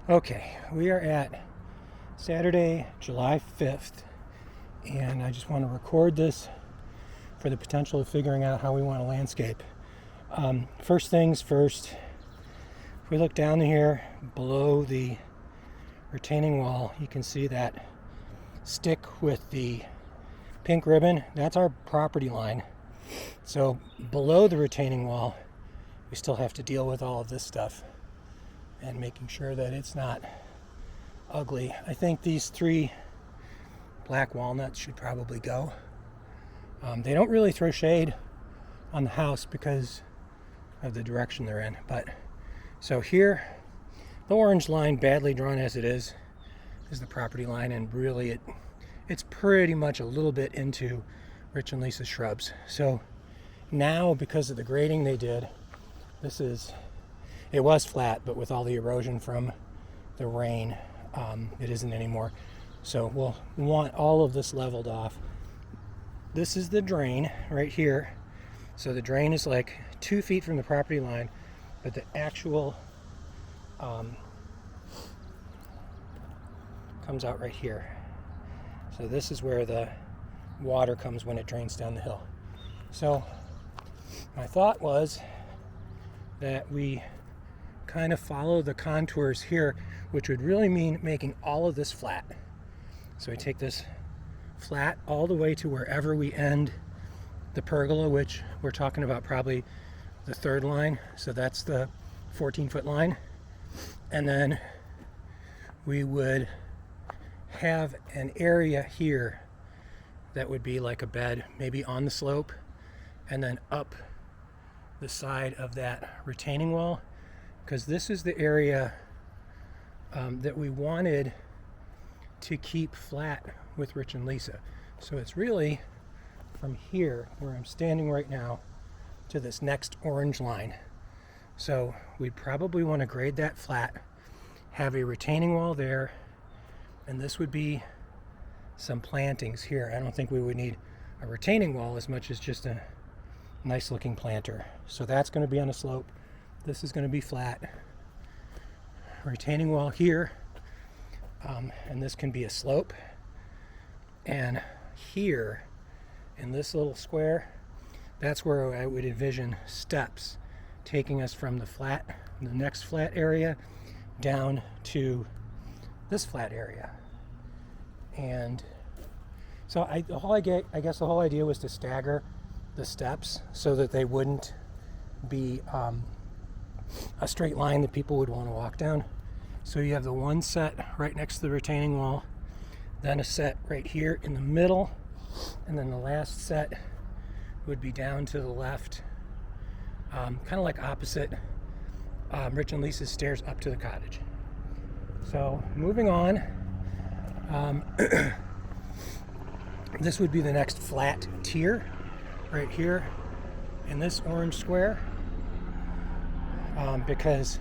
Okay, we are at Saturday, July 5th, and I just want to record this for the potential of figuring out how we want to landscape. First things first, if we look down here below the retaining wall, you can see that stick with the pink ribbon. That's our property line. So below the retaining wall, we still have to deal with all of this stuff and making sure that it's not ugly. I think these 3 black walnuts should probably go. They don't really throw shade on the house because of the direction they're in. But so here, the orange line, badly drawn as it is the property line, and really it's pretty much a little bit into Rich and Lisa's shrubs. So now, because of the grading they did, it was flat, but with all the erosion from the rain, it isn't anymore. So we'll want all of this leveled off. This is the drain right here. So the drain is like 2 feet from the property line, but the actual comes out right here. So this is where the water comes when it drains down the hill. So my thought was that we kind of follow the contours here, which would really mean making all of this flat. So we take this flat all the way to wherever we end the pergola, which we're talking about probably the 3rd line. So that's the 14-foot line. And then we would have an area here that would be like a bed, maybe on the slope, and then up the side of that retaining wall, because this is the area that we wanted to keep flat with Rich and Lisa. So it's really from here, where I'm standing right now, to this next orange line. So we'd probably want to grade that flat, have a retaining wall there, and this would be some plantings here. I don't think we would need a retaining wall as much as just a nice looking planter. So that's going to be on a slope. This is going to be flat. Retaining wall here, and this can be a slope. And here in this little square, that's where I would envision steps taking us from the next flat area down to this flat area. And so I guess the whole idea was to stagger the steps so that they wouldn't be a straight line that people would want to walk down. So you have the one set right next to the retaining wall, then a set right here in the middle, and then the last set would be down to the left, kind of like opposite Rich and Lisa's stairs up to the cottage. So moving on, this would be the next flat tier right here in this orange square, because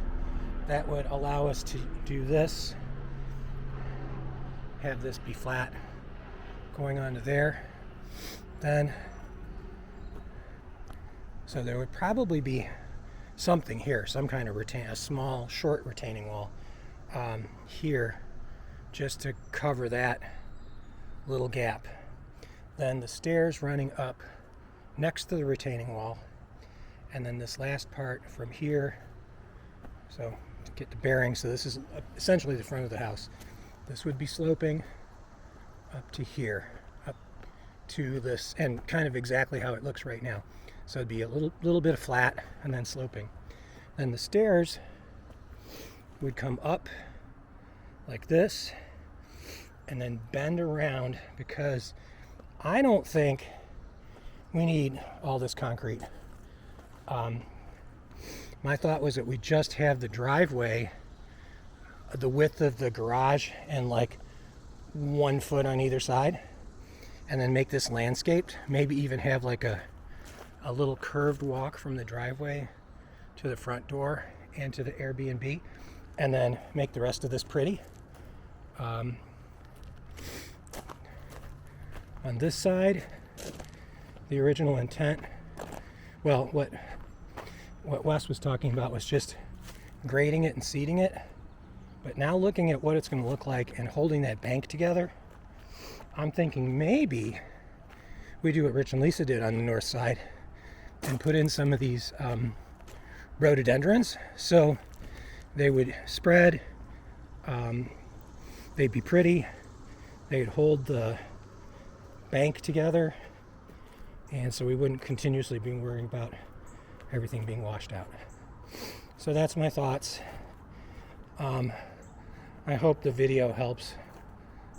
that would allow us to do this, have this be flat going on to there. Then, so there would probably be something here, some kind of a small short retaining wall here, just to cover that little gap. Then the stairs running up next to the retaining wall, and then this last part from here. So to get the bearings, so this is essentially the front of the house. This would be sloping up to here, up to this, and kind of exactly how it looks right now. So it'd be a little bit of flat and then sloping. Then the stairs would come up like this and then bend around, because I don't think we need all this concrete. My thought was that we just have the driveway, the width of the garage, and like 1 foot on either side, and then make this landscaped. Maybe even have like a little curved walk from the driveway to the front door and to the Airbnb, and then make the rest of this pretty. On this side, the original intent, well, what Wes was talking about was just grading it and seeding it But now looking at what it's going to look like and holding that bank together, I'm thinking maybe we do what Rich and Lisa did on the north side and put in some of these rhododendrons. So they would spread, they'd be pretty, they'd hold the bank together, and so we wouldn't continuously be worrying about everything being washed out. So that's my thoughts. I hope the video helps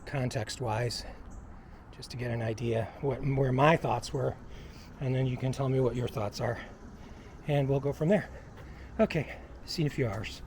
context-wise, just to get an idea where my thoughts were, and then you can tell me what your thoughts are, and we'll go from there. Okay, see you in a few hours.